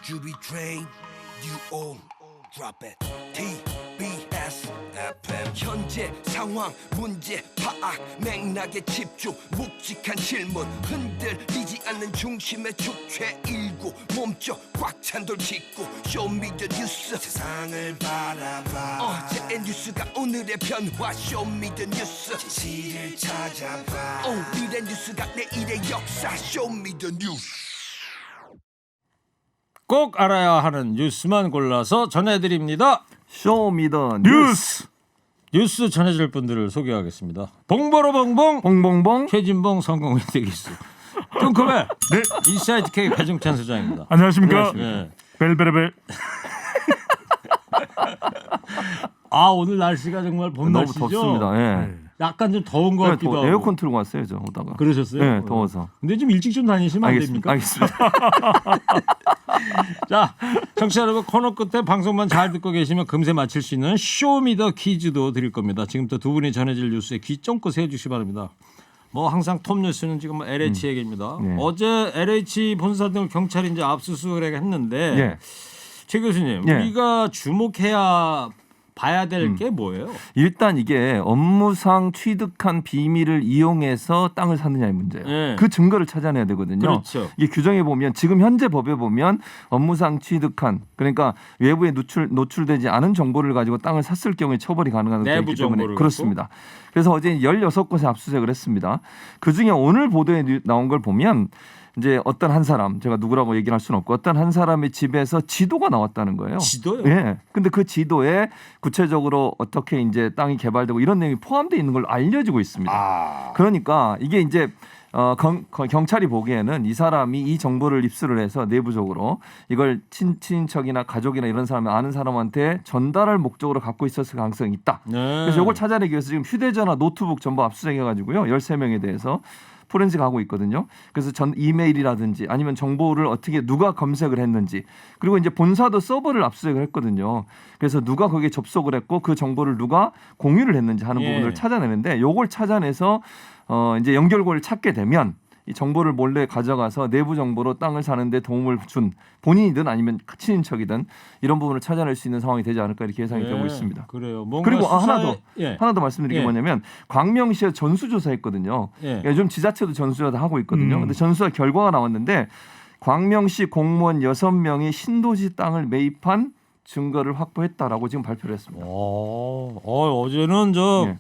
Juby train, you all drop it. TBS FM. 현재 상황, 문제 파악, 맥락에 집중, 묵직한 질문, 흔들리지 않는 중심의 축최 일구, 몸쪽 꽉 찬 돌 짚고, 쇼미더 뉴스 세상을 바라봐. 어제의 뉴스가 오늘의 변화, 쇼미더 뉴스 진실을 찾아봐. 오늘의 뉴스가 내일의 역사, 쇼미더 뉴스. 꼭 알아야 하는 뉴스만 골라서 전해드립니다. 쇼미더 뉴스. 뉴스 전해줄 분들을 소개하겠습니다. 봉보로봉봉 봉봉봉 최진봉 성공회 대기수 뚱커벨 네. 인사이드 K 배종찬 소장입니다. 안녕하십니까. 네. 벨벨벨. 아 오늘 날씨가 정말 봄 너무 날씨죠. 덥습니다. 예. 네. 약간 좀 더운 것 같기도 하고. 에어컨 틀고 왔어요, 저 오다가. 그러셨어요? 네, 더워서. 근데 좀 일찍 좀 다니시면 안 됩니까? 알겠습니다. 자, 청취자 여러분 코너 끝에 방송만 잘 듣고 계시면 금세 맞힐 수 있는 쇼미더 퀴즈도 드릴 겁니다. 지금부터 두 분이 전해질 뉴스에 귀 쫑긋 세워주시기 바랍니다. 뭐 항상 톱 뉴스는 지금 LH 얘기입니다. 네. 어제 LH 본사 등을 경찰이 이제 압수수색을 했는데 예. 최 교수님 예. 우리가 주목해야 봐야 될 게 뭐예요? 일단 이게 업무상 취득한 비밀을 이용해서 땅을 샀느냐의 문제예요. 네. 그 증거를 찾아내야 되거든요. 그렇죠. 이게 규정에 보면 지금 현재 법에 보면 업무상 취득한 그러니까 외부에 노출되지 않은 정보를 가지고 땅을 샀을 경우에 처벌이 가능한 것도 내부 있기 때문에 정보를 그렇습니다. 그래서 어제 16곳에 압수수색을 했습니다. 그중에 오늘 보도에 나온 걸 보면 이제 어떤 한 사람 제가 누구라고 얘기를 할 수는 없고 어떤 한 사람의 집에서 지도가 나왔다는 거예요. 지도요? 예. 근데 그 지도에 구체적으로 어떻게 이제 땅이 개발되고 이런 내용이 포함되어 있는 걸 알려지고 있습니다. 아. 그러니까 이게 이제 경찰이 보기에는 이 사람이 이 정보를 입수를 해서 내부적으로 이걸 친인척이나 가족이나 이런 사람이 아는 사람한테 전달할 목적으로 갖고 있었을 가능성이 있다. 네. 그래서 이걸 찾아내기 위해서 지금 휴대전화, 노트북 전부 압수수색해가지고요. 13명에 대해서 포렌식 하고 있거든요. 그래서 전 이메일이라든지 아니면 정보를 어떻게 누가 검색을 했는지 그리고 이제 본사도 서버를 압수수색을 했거든요. 그래서 누가 거기에 접속을 했고 그 정보를 누가 공유를 했는지 하는 예. 부분을 찾아내는데 요걸 찾아내서 이제 연결고리를 찾게 되면 이 정보를 몰래 가져가서 내부 정보로 땅을 사는데 도움을 준 본인이든 아니면 친인척이든 이런 부분을 찾아낼 수 있는 상황이 되지 않을까 이렇게 예상이 되고 있습니다. 그래요. 뭔가 그리고 수사에- 하나 더 말씀드린 게 예. 뭐냐면 광명시에 전수조사했거든요. 예. 요즘 지자체도 전수조사 하고 있거든요. 근데 전수조사 결과가 나왔는데 광명시 공무원 6명이 신도시 땅을 매입한 증거를 확보했다라고 지금 발표를 했습니다. 어제는 저 예.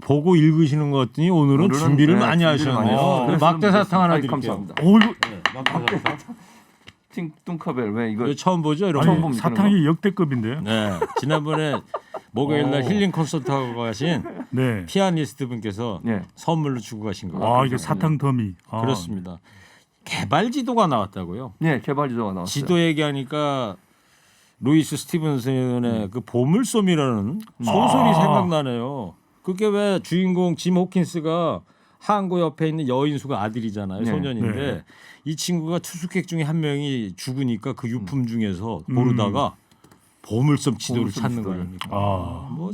보고 읽으시는 것 같더니 오늘은 준비를 네, 많이 준비를 많이 하셨네요. 했습니다. 막대 사탕 하나 아이, 드릴게요. 감사합니다. 오 이거 네, 막대 사탕. 팅뚱카벨 왜 이거 이거 처음 보죠, 이런 처음 거. 봅니다. 사탕이 역대급인데요. 네, 지난번에 목요일 날 오. 힐링 콘서트 하고 가신 네. 피아니스트 분께서 예. 선물로 주고 가신 거예요. 와 이게 사탕 더미. 아. 그렇습니다. 개발 지도가 나왔다고요. 예, 개발 지도가 나왔어요. 지도 얘기하니까 루이스 스티븐슨의 그 보물섬이라는 소설이 아. 생각나네요. 그게 왜 주인공 짐 호킨스가 항구 옆에 있는 여인수가 아들이잖아요. 네. 소년인데 네. 이 친구가 투숙객 중에 한 명이 죽으니까 그 유품 중에서 고르다가 보물섬 지도를 보물섬 찾는 지도를. 거아닙니까? 아. 뭐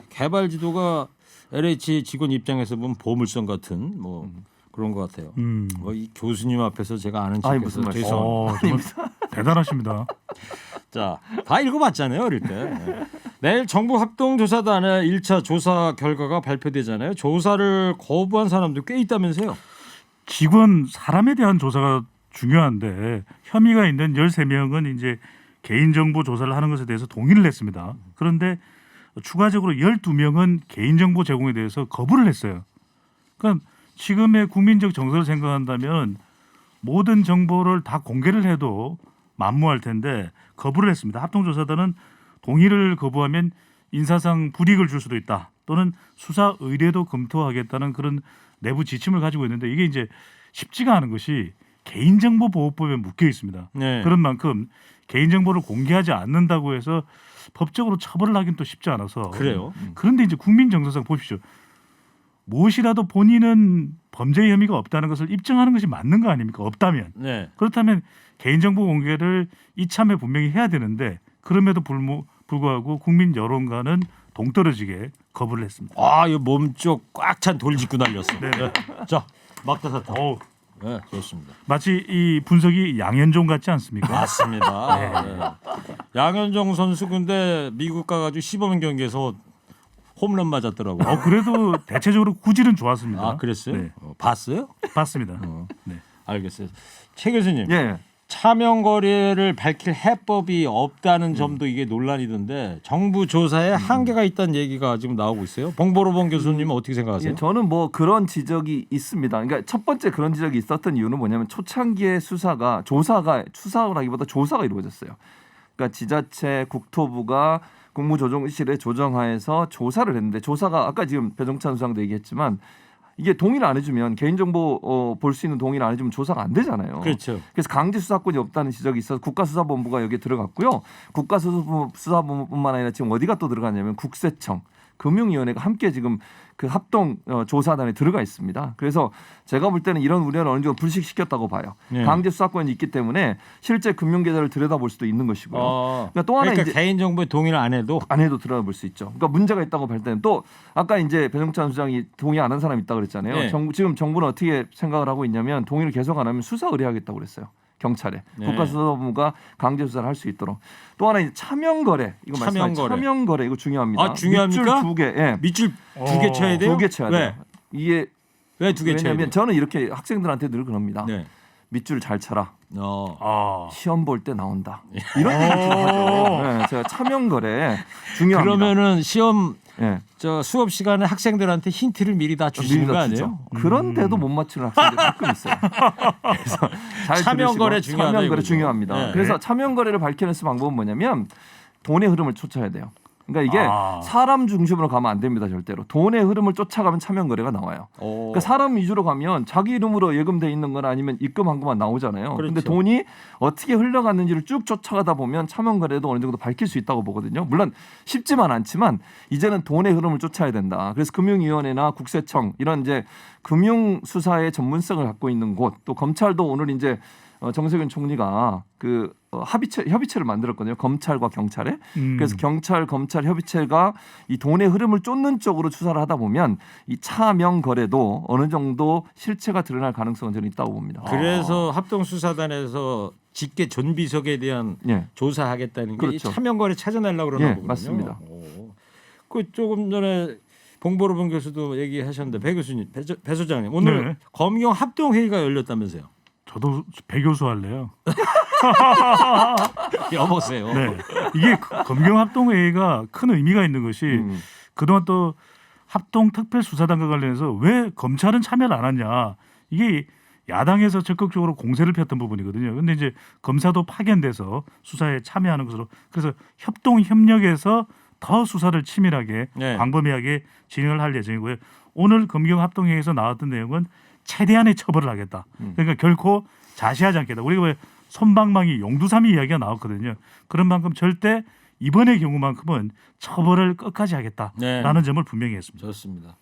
개발 지도가 LH 직원 입장에서 보면 보물섬 같은 뭐 그런 것 같아요. 뭐 이 교수님 앞에서 제가 아는 아이, 척해서 무슨 말씀. 죄송합니다. 정말 대단하십니다. 자, 다 읽어봤잖아요, 어릴 때. 네. 내일 정부 합동조사단의 1차 조사 결과가 발표되잖아요. 조사를 거부한 사람도 꽤 있다면서요? 직원 사람에 대한 조사가 중요한데 혐의가 있는 13명은 이제 개인정보 조사를 하는 것에 대해서 동의를 했습니다. 그런데 추가적으로 12명은 개인정보 제공에 대해서 거부를 했어요. 그러니까 지금의 국민적 정서를 생각한다면 모든 정보를 다 공개를 해도 만무할 텐데 거부를 했습니다. 합동조사단은 동의를 거부하면 인사상 불이익을 줄 수도 있다. 또는 수사 의뢰도 검토하겠다는 그런 내부 지침을 가지고 있는데 이게 이제 쉽지가 않은 것이 개인정보보호법에 묶여 있습니다. 네. 그런 만큼 개인정보를 공개하지 않는다고 해서 법적으로 처벌을 하긴 또 쉽지 않아서 그래요. 그런데 이제 국민 정서상 보십시오. 무엇이라도 본인은 범죄 혐의가 없다는 것을 입증하는 것이 맞는 거 아닙니까? 없다면. 네. 그렇다면 개인정보 공개를 이참에 분명히 해야 되는데 그럼에도 불구하고 국민 여론과는 동떨어지게 거부를 했습니다. 아, 이 몸쪽 꽉 찬 돌직구 날렸어. 네. 자, 막대 사탕. 어우, 네, 좋습니다. 마치 이 분석이 양현종 같지 않습니까? 맞습니다. 네. 양현종 선수 근데 미국 가가지고 시범 경기에서 홈런 맞았더라고요. 그래도 대체적으로 구질은 좋았습니다. 아 그랬어요? 네. 봤어요? 봤습니다. 네. 알겠어요. 최 교수님. 예. 차명거래를 밝힐 해법이 없다는 점도 이게 논란이던데 정부 조사에 한계가 있다는 얘기가 지금 나오고 있어요. 봉보로봉 교수님은 어떻게 생각하세요? 예, 저는 뭐 그런 지적이 있습니다. 그러니까 첫 번째 그런 지적이 있었던 이유는 뭐냐면 초창기의 수사라기보다 조사가 이루어졌어요. 그러니까 지자체 국토부가 국무조정실에 조정하에서 조사를 했는데 조사가 아까 지금 배종찬 수장도 얘기했지만 이게 동의를 안 해주면 개인정보 볼 수 있는 동의를 안 해주면 조사가 안 되잖아요. 그렇죠. 그래서 강제 수사권이 없다는 지적이 있어서 국가수사본부가 여기에 들어갔고요. 국가수사본부뿐만 아니라 지금 어디가 또 들어가냐면 국세청, 금융위원회가 함께 지금 그 합동 조사단에 들어가 있습니다. 그래서 제가 볼 때는 이런 우려는 어느 정도 불식시켰다고 봐요. 네. 강제 수사권이 있기 때문에 실제 금융계좌를 들여다볼 수도 있는 것이고요. 그러니까 또 하나 그러니까 이제 개인정보에 동의를 안 해도 안 해도 들어볼 수 있죠. 그러니까 문제가 있다고 볼 때는 또 아까 이제 배종찬 수장이 동의 안 한 사람이 있다고 그랬잖아요. 네. 지금 정부는 어떻게 생각을 하고 있냐면 동의를 계속 안 하면 수사 의뢰하겠다고 그랬어요. 경찰에 네. 국가수사본부가 강제 수사를 할 수 있도록. 또 하나 이제 차명거래 이거 말씀하신 차명거래 이거 중요합니다. 아, 중요합니까? 밑줄 2개, 예. 밑줄 2개 쳐야 돼요? 2개 쳐야 돼요. 이게 왜 2개 쳐야 돼요? 왜냐하면 저는 이렇게 학생들한테 늘 그럽니다. 네. 밑줄 잘 쳐라. 아. 시험 볼 때 나온다. 이런 얘기 주로 하죠. 네, 제가 차명거래 중요합니다. 그러면은 시험 예. 저 수업 시간에 학생들한테 힌트를 미리 다 주시는 미리 거 다 아니에요? 주죠. 그런데도 못 맞추는 학생들이 가끔 있어요. 그래서 잘 차명거래 들으시고 중요하다, 차명거래 이거죠. 중요합니다. 네. 그래서 차명거래를 밝혀낼 수 방법은 뭐냐면 돈의 흐름을 쫓아야 돼요. 그러니까 이게 아. 사람 중심으로 가면 안 됩니다. 절대로. 돈의 흐름을 쫓아가면 차명거래가 나와요. 그러니까 사람 위주로 가면 자기 이름으로 예금돼 있는 거나 아니면 입금한 것만 나오잖아요. 그런데 그렇죠. 돈이 어떻게 흘러갔는지를 쭉 쫓아가다 보면 차명거래도 어느 정도 밝힐 수 있다고 보거든요. 물론 쉽지만 않지만 이제는 돈의 흐름을 쫓아야 된다. 그래서 금융위원회나 국세청 이런 이제 금융수사의 전문성을 갖고 있는 곳 또 검찰도 오늘 이제 정세균 총리가 그 협의체를 만들었거든요. 검찰과 경찰에. 그래서 경찰, 검찰 협의체가 이 돈의 흐름을 쫓는 쪽으로 수사를 하다 보면 이 차명 거래도 어느 정도 실체가 드러날 가능성은 저는 있다고 봅니다. 그래서 합동수사단에서 직계 존비속에 대한 예. 조사하겠다는 게 그렇죠. 이 차명거래 찾아내려고 그러나 예, 보군요. 맞습니다. 그 조금 전에 봉보로봉 교수도 얘기하셨는데 배 교수님, 배 소장님 오늘 네. 검경 합동회의가 열렸다면서요? 저도 배 교수 할래요. 여보세요. 네. 이게 검경합동회의가 큰 의미가 있는 것이 그동안 또 합동특별수사단과 관련해서 왜 검찰은 참여를 안 하냐. 이게 야당에서 적극적으로 공세를 폈던 부분이거든요. 근데 이제 검사도 파견돼서 수사에 참여하는 것으로 그래서 협동협력에서 더 수사를 치밀하게 네. 광범위하게 진행을 할 예정이고요. 오늘 검경합동회의에서 나왔던 내용은 최대한의 처벌을 하겠다. 그러니까 결코 자시하지 않겠다. 우리가 왜 솜방망이 용두사미 이야기가 나왔거든요. 그런 만큼 절대 이번의 경우만큼은 처벌을 끝까지 하겠다라는 네. 점을 분명히 했습니다. 좋습니다.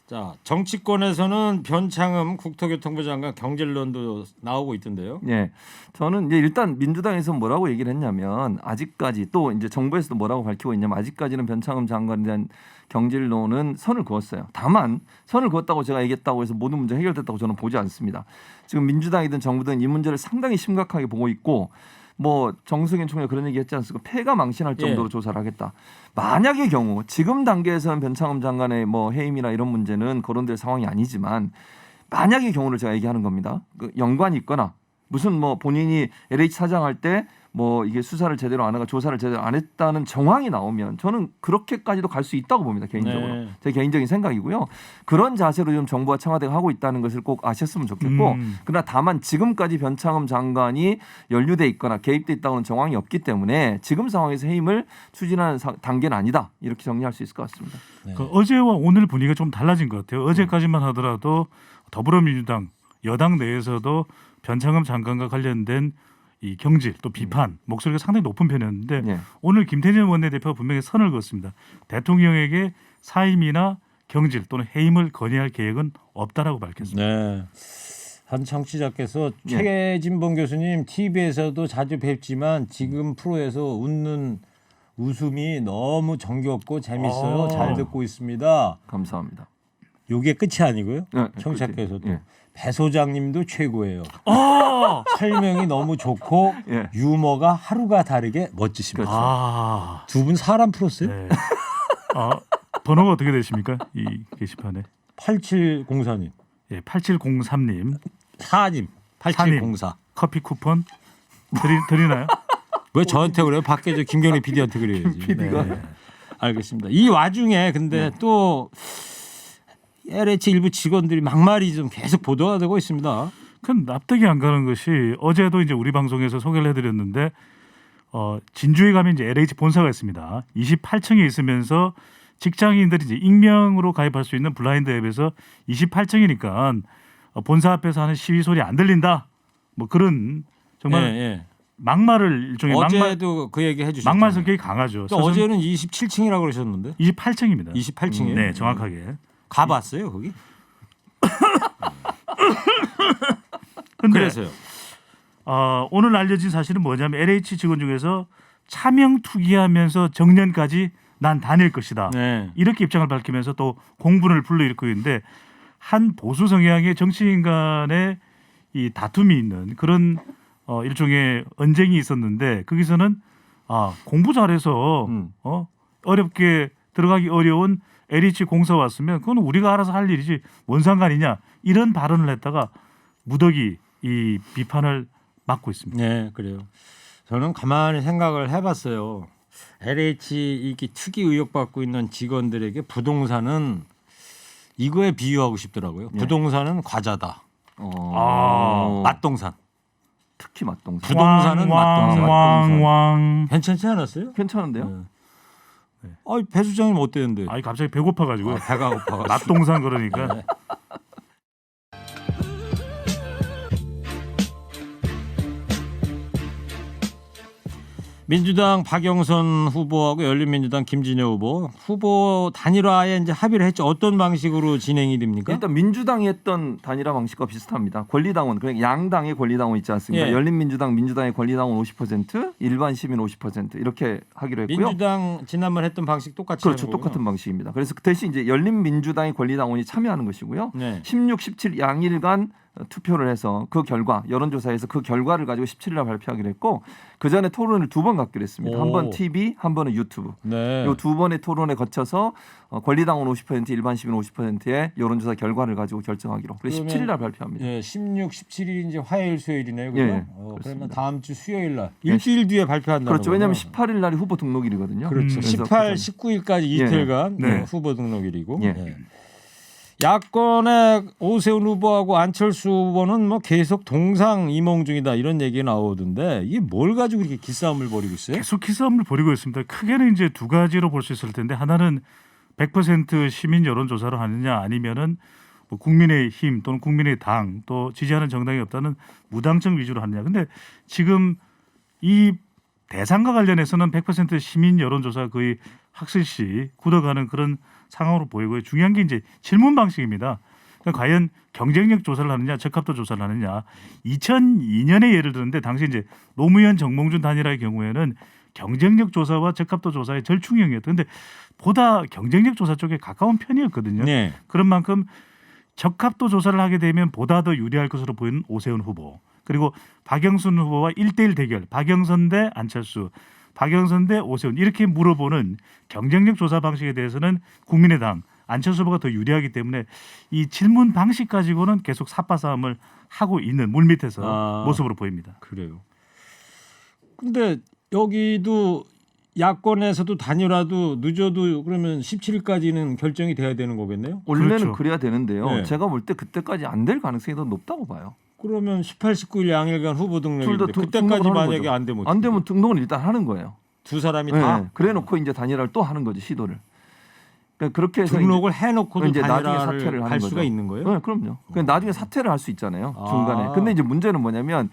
자 정치권에서는 변창흠 국토교통부 장관 경질론도 나오고 있던데요. 예, 저는 이제 일단 민주당에서 뭐라고 얘기를 했냐면 아직까지 또 이제 정부에서도 뭐라고 밝히고 있냐면 아직까지는 변창흠 장관에 대한 경질론은 선을 그었어요. 다만 선을 그었다고 제가 얘기했다고 해서 모든 문제 해결됐다고 저는 보지 않습니다. 지금 민주당이든 정부든 이 문제를 상당히 심각하게 보고 있고 뭐 정승현 총리가 그런 얘기 했지 않습니까? 폐가 망신할 정도로 예. 조사를 하겠다. 만약의 경우 지금 단계에서는 변창흠 장관의 뭐 해임이나 이런 문제는 거론될 상황이 아니지만 만약의 경우를 제가 얘기하는 겁니다. 그 연관이 있거나 무슨 뭐 본인이 LH 사장할 때 뭐 이게 수사를 제대로 안 하고 조사를 제대로 안 했다는 정황이 나오면 저는 그렇게까지도 갈 수 있다고 봅니다. 개인적으로. 네. 제 개인적인 생각이고요. 그런 자세로 지금 정부와 청와대가 하고 있다는 것을 꼭 아셨으면 좋겠고 그러나 다만 지금까지 변창흠 장관이 연루돼 있거나 개입돼 있다고는 정황이 없기 때문에 지금 상황에서 해임을 추진하는 단계는 아니다. 이렇게 정리할 수 있을 것 같습니다. 네. 그 어제와 오늘 분위기가 좀 달라진 것 같아요. 어제까지만 하더라도 더불어민주당 여당 내에서도 변창흠 장관과 관련된 이 경질 또 비판 목소리가 상당히 높은 편이었는데 예. 오늘 김태년 원내대표가 분명히 선을 그었습니다. 대통령에게 사임이나 경질 또는 해임을 건의할 계획은 없다라고 밝혔습니다. 네. 한 청취자께서 예. 최진봉 교수님 TV에서도 자주 뵙지만 지금 프로에서 웃는 웃음이 너무 정겹고 재밌어요. 아. 잘 듣고 있습니다. 감사합니다. 요게 끝이 아니고요. 네, 청취자께서도 예. 배 소장님도 최고예요. 아, 설명이 너무 좋고 예. 유머가 하루가 다르게 멋지십니다. 그렇죠. 아, 두 분 사람 풀었어요? 네. 아, 번호가 어떻게 되십니까? 이 게시판에. 8704님. 예, 8703님 4님. 8704. 커피 쿠폰 드리나요? 왜 저한테 그래요? 밖에 저 김경래 PD한테 그래야지. PD가 네. 알겠습니다. 이 와중에 근데 또 LH 일부 직원들이 막말이 좀 계속 보도가 되고 있습니다. 큰 납득이 안 가는 것이 어제도 이제 우리 방송에서 소개를 해드렸는데 진주에 가면 이제 LH 본사가 있습니다. 28층에 있으면서 직장인들이 이제 익명으로 가입할 수 있는 블라인드 앱에서 28층이니까 본사 앞에서 하는 시위 소리 안 들린다. 뭐 그런 정말 예, 예. 막말을 일종의 어제도 그 얘기 해주셨죠. 막말 성격이 강하죠. 그러니까 어제는 27층이라고 그러셨는데 28층입니다. 28층이에요? 네, 정확하게. 가봤어요 거기? 근데 그래서요. 오늘 알려진 사실은 뭐냐면 LH 직원 중에서 차명 투기하면서 정년까지 난 다닐 것이다. 네. 이렇게 입장을 밝히면서 또 공분을 불러일으키고 있는데 한 보수 성향의 정치인 간의 이 다툼이 있는 그런 일종의 언쟁이 있었는데 거기서는 공부 잘해서 어렵게 들어가기 어려운 LH 공사 왔으면 그건 우리가 알아서 할 일이지 뭔 상관이냐 이런 발언을 했다가 무더기 이 비판을 받고 있습니다. 네, 그래요. 저는 가만히 생각을 해봤어요. LH 이렇게 특이 의혹받고 있는 직원들에게 부동산은 이거에 비유하고 싶더라고요. 예. 부동산은 과자다. 맛동산. 특히 맛동산. 부동산은 맛동산. 왕왕왕. 괜찮지 않았어요? 괜찮은데요? 네. 배 수장님 어땠는데? 아니 갑자기 배고파가지고 배가 고파가지고. 맛동산 그러니까. 네. 민주당 박영선 후보하고 열린민주당 김진애 후보 단일화에 이제 합의를 했죠. 어떤 방식으로 진행이 됩니까? 일단 민주당이 했던 단일화 방식과 비슷합니다. 권리당원, 그러니까 양당의 권리당원 있지 않습니까? 예. 열린민주당, 민주당의 권리당원 50%, 일반 시민 50% 이렇게 하기로 했고요. 민주당 지난번 했던 방식 똑같이 그렇죠, 하는 거군요. 똑같은 방식입니다. 그래서 그 대신 이제 열린민주당의 권리당원이 참여하는 것이고요. 네. 16, 17 양일간 투표를 해서 그 결과 여론조사에서 그 결과를 가지고 17일날 발표하기로 했고 그 전에 토론을 2번 갖기로 했습니다. 오. 한 번 TV, 한 번은 유튜브. 네. 이 2번의 토론에 거쳐서 권리당원 50%, 일반 시민 50%의 여론조사 결과를 가지고 결정하기로. 그래서 그러면 17일날 발표합니다. 예, 16, 17일 이제 화요일 수요일이네요. 그죠? 예, 그러면 그렇습니다. 다음 주 수요일 날 일주일 뒤에 발표한다는 그렇죠. 왜냐하면 거죠. 18일 날이 후보 등록일이거든요. 그렇죠. 그래서 18, 그 19일까지 이틀간 네. 후보 등록일이고. 예. 예. 야권의 오세훈 후보하고 안철수 후보는 뭐 계속 동상이몽 중이다 이런 얘기가 나오던데 이게 뭘 가지고 이렇게 기싸움을 벌이고 있어요? 계속 기싸움을 벌이고 있습니다. 크게는 이제 두 가지로 볼 수 있을 텐데 하나는 100% 시민 여론조사로 하느냐 아니면은 뭐 국민의힘 또는 국민의당 또 지지하는 정당이 없다는 무당청 위주로 하느냐. 근데 지금 이 대상과 관련해서는 100% 시민 여론조사 거의 학슬시 굳어가는 그런 상황으로 보이고요. 중요한 게 이제 질문 방식입니다. 그러니까 과연 경쟁력 조사를 하느냐, 적합도 조사를 하느냐. 2002년에 예를 들었는데 당시 이제 노무현 정몽준 단일화의 경우에는 경쟁력 조사와 적합도 조사의 절충형이었던. 근데 보다 경쟁력 조사 쪽에 가까운 편이었거든요. 네. 그런 만큼 적합도 조사를 하게 되면 보다 더 유리할 것으로 보이는 오세훈 후보. 그리고 박영선 후보와 1대1 대결. 박영선 대 안철수. 박영선 대 오세훈 이렇게 물어보는 경쟁력 조사 방식에 대해서는 국민의당 안철수 후보가 더 유리하기 때문에 이 질문 방식 가지고는 계속 삿바싸움을 하고 있는 물밑에서 모습으로 보입니다. 그래요. 근데 여기도 야권에서도 단일화도 늦어도 그러면 17일까지는 결정이 돼야 되는 거겠네요? 원래는 그렇죠. 그래야 되는데요. 네. 제가 볼 때 그때까지 안 될 가능성이 더 높다고 봐요. 그러면 18, 19일 양일간 후보 등록인데 둘 다 그때까지 등록을 하는 만약에 거죠. 안 되면 안 되면 등록은 일단 하는 거예요. 두 사람이 네. 다 그래놓고 이제 단일화를 또 하는 거죠, 시도를. 그러니까 그렇게 해서 등록을 해놓고도 이제 나중에 단일화를 사퇴를 하는 갈 거죠. 수가 있는 거예요? 네, 그럼요. 그냥 나중에 사퇴를 할 수 있잖아요. 아. 중간에. 근데 이제 문제는 뭐냐면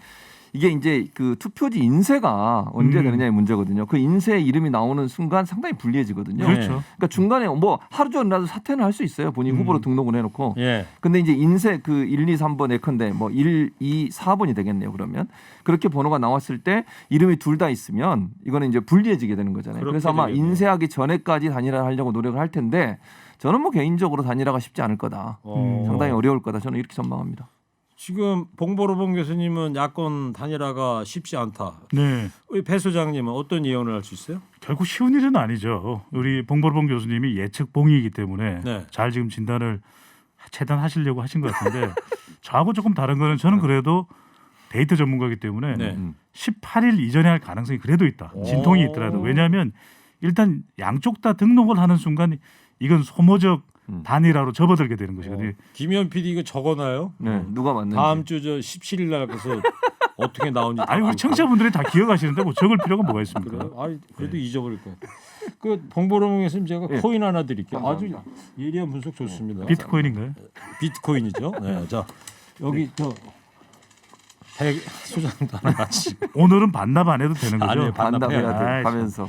이게 이제 그 투표지 인쇄가 언제 되느냐의 문제거든요. 그 인쇄 이름이 나오는 순간 상당히 불리해지거든요. 네. 그렇죠. 그러니까 중간에 뭐 하루 전이라도 사퇴는 할 수 있어요. 본인 후보로 등록을 해놓고. 예. 근데 이제 인쇄 그 1, 2, 3번 예컨대 뭐 1, 2, 4번이 되겠네요. 그러면 그렇게 번호가 나왔을 때 이름이 둘 다 있으면 이거는 이제 불리해지게 되는 거잖아요. 그렇게 그래서 아마 되겠네요. 인쇄하기 전에까지 단일화를 하려고 노력을 할 텐데 저는 뭐 개인적으로 단일화가 쉽지 않을 거다. 상당히 어려울 거다. 저는 이렇게 전망합니다. 지금 봉보로봉 교수님은 야권 단일화가 쉽지 않다. 네. 우리 배 소장님은 어떤 예언을 할 수 있어요? 결국 쉬운 일은 아니죠. 우리 봉보로봉 교수님이 예측 봉이기 때문에 네. 잘 지금 진단을 최대한 하시려고 하신 것 같은데 저하고 조금 다른 거는 저는 그래도 데이터 전문가이기 때문에 네. 18일 이전에 할 가능성이 그래도 있다. 진통이 있더라도. 왜냐하면 일단 양쪽 다 등록을 하는 순간 이건 소모적 단일화로 접어들게 되는 것이거든요. 김현 PD 이거 적어놔요. 네, 누가 맞는지. 다음 주 저 17일 날 가서 어떻게 나오는지. 다 아니 우리 알고. 청취자분들이 다 기억하시는데 뭐 적을 필요가 뭐가 있습니까? 그래요? 아니, 그래도 잊어버릴 거예요. 그 봉보로봉 교수님 제가 예. 코인 하나 드릴게요. 아주 예리한 분석 좋습니다. 비트코인인가요? 비트코인이죠. 네, 자 여기 저 배 소장도 하나 같이. 오늘은 반납 안 해도 되는 거죠? 아니에요. 반납해야 아이, 돼. 가면서.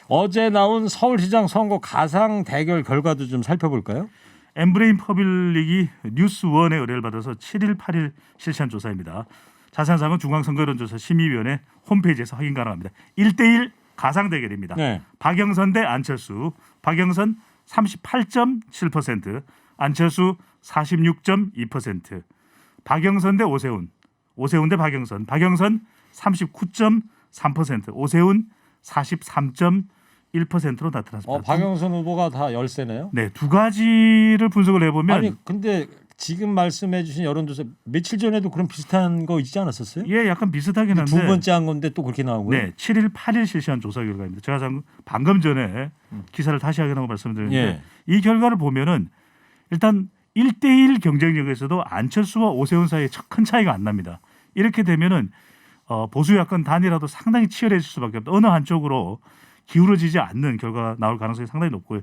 어제 나온 서울시장 선거 가상 대결 결과도 좀 살펴볼까요? 엠브레인 퍼블릭이 뉴스원의 의뢰를 받아서 7일, 8일 실시한 조사입니다. 자세한 사항은 중앙선거여론조사 심의위원회 홈페이지에서 확인 가능합니다. 1대1 가상 대결입니다. 네. 박영선 대 안철수. 박영선 38.7%, 안철수 46.2%. 박영선 대 오세훈. 오세훈 대 박영선. 박영선 39.3%, 오세훈 43.1%로 나타났습니다. 박영선 후보가 다 열세네요. 네, 두 가지를 분석을 해보면 아니 근데 지금 말씀해주신 여론조사 며칠 전에도 그런 비슷한 거 있지 않았었어요? 예, 약간 비슷하긴 한데 두 번째 한 건데 또 그렇게 나오고요. 네, 7일, 8일 실시한 조사 결과입니다. 제가 방금 전에 기사를 다시 확인하고 말씀드렸는데 예. 이 결과를 보면은 일단 1대1 경쟁력에서도 안철수와 오세훈 사이에 큰 차이가 안 납니다. 이렇게 되면은 보수 야권 단일화도 상당히 치열해질 수밖에 없다. 어느 한쪽으로 기울어지지 않는 결과가 나올 가능성이 상당히 높고요.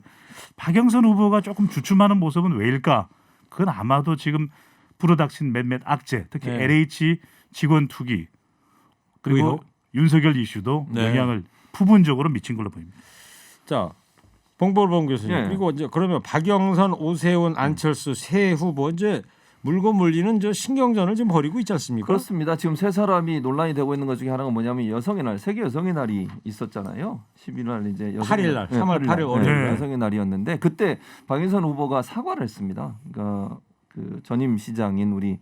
박영선 후보가 조금 주춤하는 모습은 왜일까? 그건 아마도 지금 불어닥친 몇몇 악재, 특히 네. LH 직원 투기 그리고 의혹? 윤석열 이슈도 네. 영향을 부분적으로 미친 걸로 보입니다. 자, 봉보로봉 교수님. 예. 그리고 이제 그러면 박영선, 오세훈, 안철수 세 후보 이제 물고 물리는 저 신경전을 지금 벌이고 있지 않습니까? 그렇습니다. 지금 세 사람이 논란이 되고 있는 것 중에 하나가 뭐냐면 여성의 날, 세계 여성의 날이 있었잖아요. 11월 이제 8일 날, 3월 8일 월요일. 네. 여성의 날이었는데 그때 박영선 후보가 사과를 했습니다. 그러니까 그 전임 시장인 우리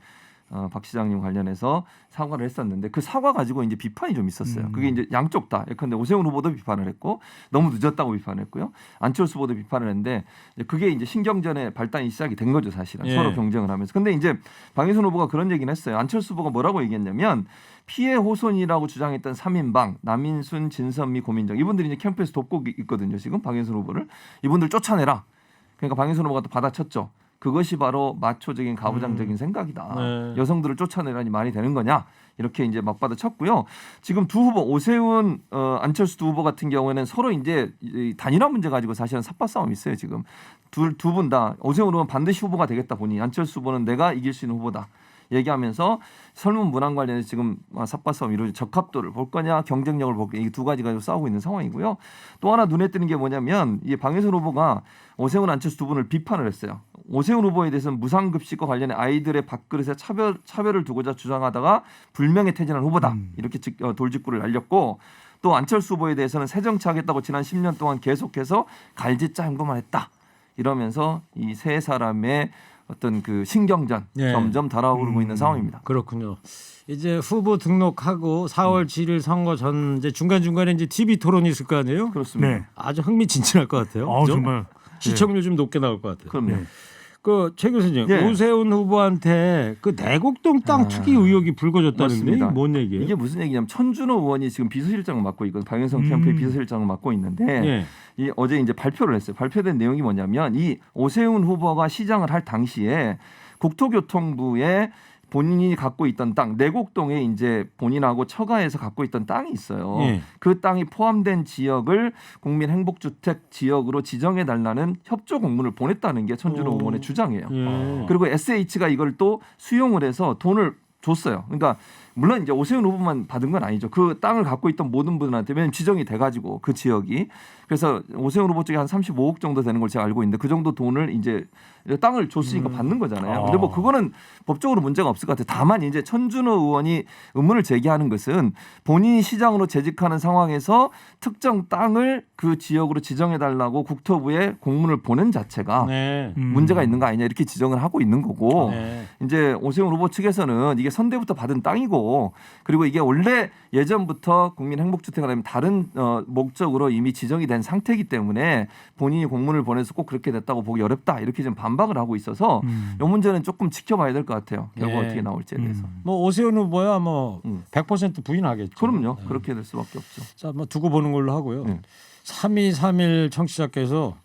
박 시장님 관련해서 사과를 했었는데 그 사과 가지고 이제 비판이 좀 있었어요. 그게 이제 양쪽 다. 예컨대 오세훈 후보도 비판을 했고 너무 늦었다고 비판을 했고요. 안철수 후보도 비판을 했는데 그게 이제 신경전의 발단이 시작이 된 거죠, 사실은. 예. 서로 경쟁을 하면서. 근데 이제 박영선 후보가 그런 얘기는 했어요. 안철수 후보가 뭐라고 얘기했냐면 피해 호손이라고 주장했던 3인방 남인순, 진선미, 고민정 이분들이 이제 캠프에서 돕고 있거든요. 지금 박영선 후보를 이분들 쫓아내라. 그러니까 박영선 후보가 또 받아쳤죠. 그것이 바로 마초적인 가부장적인 생각이다. 네. 여성들을 쫓아내라니 말이 되는 거냐? 이렇게 이제 맞받아쳤고요. 지금 두 후보 오세훈, 안철수 두 후보 같은 경우에는 서로 이제 이 단일화 문제 가지고 사실은 삿바 싸움이 있어요. 지금 두 분 다 오세훈 후보는 반드시 후보가 되겠다 보니 안철수 후보는 내가 이길 수 있는 후보다. 얘기하면서 설문 문항 관련해서 지금 삿바 싸움 이루어지 적합도를 볼 거냐 경쟁력을 볼 거냐 이 두 가지 가지고 싸우고 있는 상황이고요. 또 하나 눈에 띄는 게 뭐냐면 이 박영선 후보가 오세훈 안철수 두 분을 비판을 했어요. 오세훈 후보에 대해서는 무상급식과 관련해 아이들의 밥그릇에 차별을 두고자 주장하다가 불명예 퇴진한 후보다 이렇게 돌직구를 날렸고 또 안철수 후보에 대해서는 새 정치하겠다고 지난 10년 동안 계속해서 갈짓자 행보만 했다 이러면서 이 세 사람의 어떤 그 신경전 예. 점점 달아오르고 있는 상황입니다. 그렇군요. 이제 후보 등록하고 4월 7일 선거 전 이제 중간 중간에 이제 TV 토론이 있을 거 아니에요? 그렇습니다. 네. 아주 흥미진진할 것 같아요. 아, 그죠? 정말 시청률 좀 높게 나올 것 같아요. 그럼요. 네. 그 최 교수님 예. 오세훈 후보한테 그 내곡동 땅 투기 의혹이 불거졌다는데 맞습니다. 이게 뭔 얘기예요? 이게 무슨 얘기냐면 천준호 의원이 지금 비서실장을 맡고 있거든요. 박영선 캠프의 비서실장을 맡고 있는데 예. 이 어제 이제 발표를 했어요. 발표된 내용이 뭐냐면 이 오세훈 후보가 시장을 할 당시에 국토교통부에 본인이 갖고 있던 땅 내곡동에 이제 본인하고 처가에서 갖고 있던 땅이 있어요. 예. 그 땅이 포함된 지역을 국민행복주택 지역으로 지정해 달라는 협조 공문을 보냈다는 게 천준호 오. 의원의 주장이에요. 예. 그리고 SH가 이걸 또 수용을 해서 돈을 줬어요. 그러니까 물론 이제 오세훈 후보만 받은 건 아니죠. 그 땅을 갖고 있던 모든 분들한테 왜냐면 지정이 돼가지고 그 지역이 그래서 오세훈 후보 쪽에 한 35억 정도 되는 걸 제가 알고 있는데 그 정도 돈을 이제 땅을 줬으니까 받는 거잖아요. 근데 뭐 그거는 법적으로 문제가 없을 것 같아요. 다만 이제 천준호 의원이 의문을 제기하는 것은 본인이 시장으로 재직하는 상황에서 특정 땅을 그 지역으로 지정해 달라고 국토부에 공문을 보낸 자체가 네. 문제가 있는 거 아니냐 이렇게 지적을 하고 있는 거고 네. 이제 오세훈 후보 측에서는 이게 선대부터 받은 땅이고 그리고 이게 원래 예전부터 국민행복주택을 하면 다른 목적으로 이미 지정이 된 상태이기 때문에 본인이 공문을 보내서 꼭 그렇게 됐다고 보기 어렵다 이렇게 좀 반박을 하고 있어서 이 문제는 조금 지켜봐야 될 것 같아요. 결과 네. 어떻게 나올지에 대해서. 뭐 오세훈 후보야 뭐 100% 부인하겠죠. 그럼요. 그렇게 될 수밖에 없죠. 자, 뭐 두고 보는 걸로 하고요. 네. 3231 청취자께서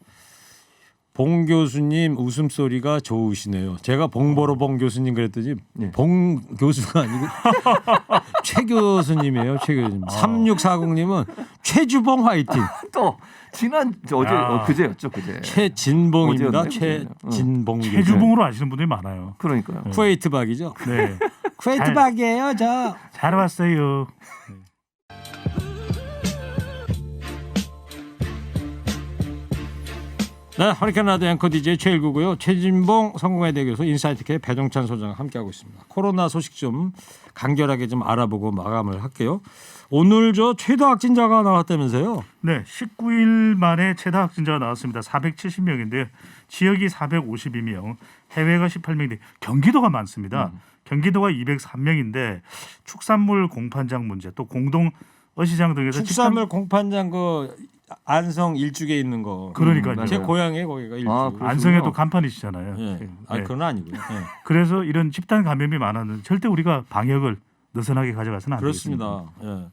봉 교수님 웃음소리가 좋으시네요. 제가 봉보로 봉 교수님 그랬더니 네. 봉 교수가 아니고 최 교수님이에요. 최 교수님. 3640님은 최주봉 화이팅. 또 지난 어제 야. 그제였죠. 그제. 최진봉입니다. 어제였나요? 최진봉. 교수. 최주봉으로 아시는 분들이 많아요. 그러니까요. 쿠웨이트 박이죠. 네. 쿠웨이트 박이에요, 저. 잘 왔어요. 네, 허리케인 라디오 앵커 DJ 최일구고요. 최진봉 성공회대 교수 인사이트K 배종찬 소장 함께하고 있습니다. 코로나 소식 좀 간결하게 좀 알아보고 마감을 할게요. 오늘 저 최다 확진자가 나왔다면서요? 네, 19일 만에 최다 확진자가 나왔습니다. 470명인데요. 지역이 452명, 해외가 18명인데 경기도가 많습니다. 경기도가 203명인데 축산물 공판장 문제 또 공동 어시장 등에서 축산물 공판장 그 안성 일죽에 있는 거. 그러니까요. 제 고향에 거기가 일죽. 아, 그렇군요. 안성에도 간판이시잖아요. 예. 네. 아, 그건 아니고요. 예. 그래서 이런 집단 감염이 많았는데 절대 우리가 방역을 느슨하게 가져가서는 안 그렇습니다. 예.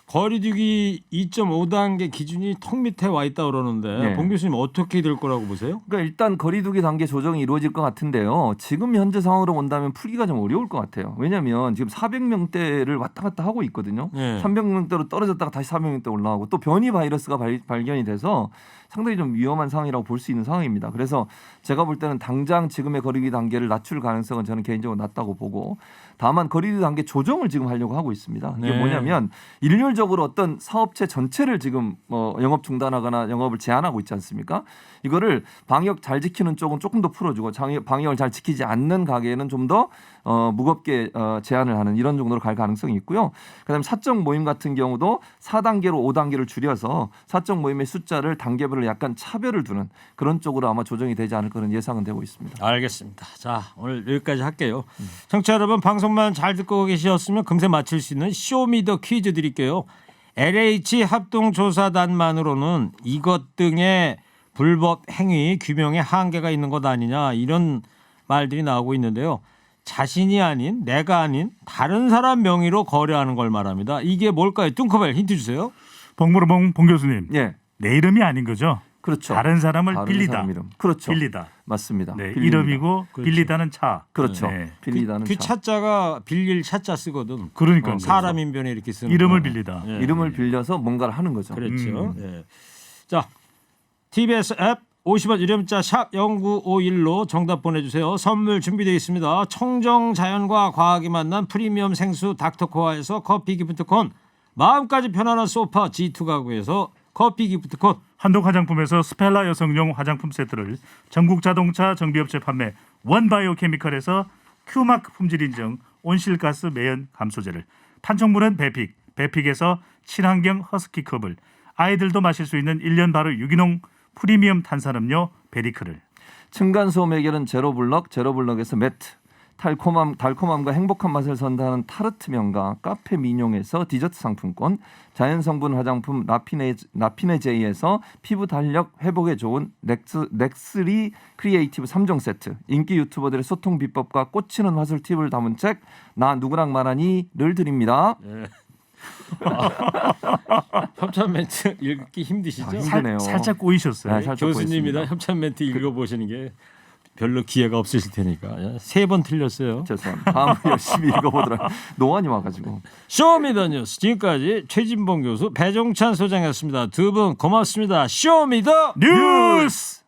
거리두기 2.5단계 기준이 턱 밑에 와 있다 그러는데 네. 봉 교수님 어떻게 될 거라고 보세요? 그러니까 일단 거리두기 단계 조정이 이루어질 것 같은데요. 지금 현재 상황으로 본다면 풀기가 좀 어려울 것 같아요. 왜냐하면 지금 400명대를 왔다 갔다 하고 있거든요. 네. 300명대로 떨어졌다가 다시 400명대 올라가고 또 변이 바이러스가 발견이 돼서 상당히 좀 위험한 상황이라고 볼 수 있는 상황입니다. 그래서 제가 볼 때는 당장 지금의 거리두기 단계를 낮출 가능성은 저는 개인적으로 낮다고 보고 다만 거리두기 단계 조정을 지금 하려고 하고 있습니다. 이게 네. 뭐냐면 일률적으로 어떤 사업체 전체를 지금 영업 중단하거나 영업을 제한하고 있지 않습니까? 이거를 방역 잘 지키는 쪽은 조금 더 풀어주고 방역을 잘 지키지 않는 가게에는 좀 더 무겁게 제한을 하는 이런 정도로 갈 가능성이 있고요. 그다음에 사적 모임 같은 경우도 4단계로 5단계를 줄여서 사적 모임의 숫자를 단계별로 약간 차별을 두는 그런 쪽으로 아마 조정이 되지 않을 그런 예상은 되고 있습니다. 알겠습니다. 자, 오늘 여기까지 할게요. 청취자 여러분 방송만 잘 듣고 계셨으면 금세 맞힐 수 있는 쇼미더 퀴즈 드릴게요. LH 합동조사단만으로는 이것 등의 불법 행위 규명에 한계가 있는 것 아니냐 이런 말들이 나오고 있는데요. 자신이 아닌 내가 아닌 다른 사람 명의로 거래하는 걸 말합니다. 이게 뭘까요? 뚱커벨 힌트 주세요. 봉보로봉 봉 교수님. 예, 내 이름이 아닌 거죠? 그렇죠. 다른 사람을 다른 빌리다. 사람 이름. 그렇죠. 빌리다. 맞습니다. 네, 빌립니다. 이름이고 그렇죠. 빌리다는 차. 그렇죠. 네. 빌리다는 그 차. 차자가 빌릴 차자 쓰거든. 그러니까요. 사람 인변에 이렇게 쓰는 이름을 거. 빌리다. 예. 이름을 빌려서 뭔가를 하는 거죠. 그렇죠. 예. 자, TBS 앱 50원 유료문자 샵 0951로 정답 보내주세요. 선물 준비되어 있습니다. 청정 자연과 과학이 만난 프리미엄 생수 닥터코아에서 커피 기프트콘, 마음까지 편안한 소파 G2 가구에서 커피 기프트콘, 한독 화장품에서 스펠라 여성용 화장품 세트를, 전국 자동차 정비업체 판매 원바이오 케미컬에서 큐마크 품질 인증 온실가스 매연 감소제를, 판촉물은 베픽, 베픽에서 친환경 허스키 컵을, 아이들도 마실 수 있는 1년 바로 유기농 프리미엄 탄산음료 베리크를, 층간소음 해결은 제로블럭, 제로블럭에서 매트, 달콤함과 행복한 맛을 선사하는 타르트 명가 카페 민용에서 디저트 상품권, 자연성분 화장품 라피네제이에서 피부 탄력 회복에 좋은 넥스리 크리에이티브 3종 세트, 인기 유튜버들의 소통 비법과 꽂히는 화술 팁을 담은 책 나 누구랑 말하니를 드립니다. 협찬 멘트 읽기 힘드시죠? 힘드네요. 살짝 꼬이셨어요. 네, 살짝 교수님이다 보였습니다. 협찬 멘트 읽어보시는 게 별로 기회가 없으실 테니까 3번 틀렸어요. 죄송합니다. 다음 열심히 읽어보도록 노안이 와가지고. 쇼미더뉴스 지금까지 최진봉 교수 배종찬 소장이었습니다. 두 분 고맙습니다. 쇼미더 뉴스.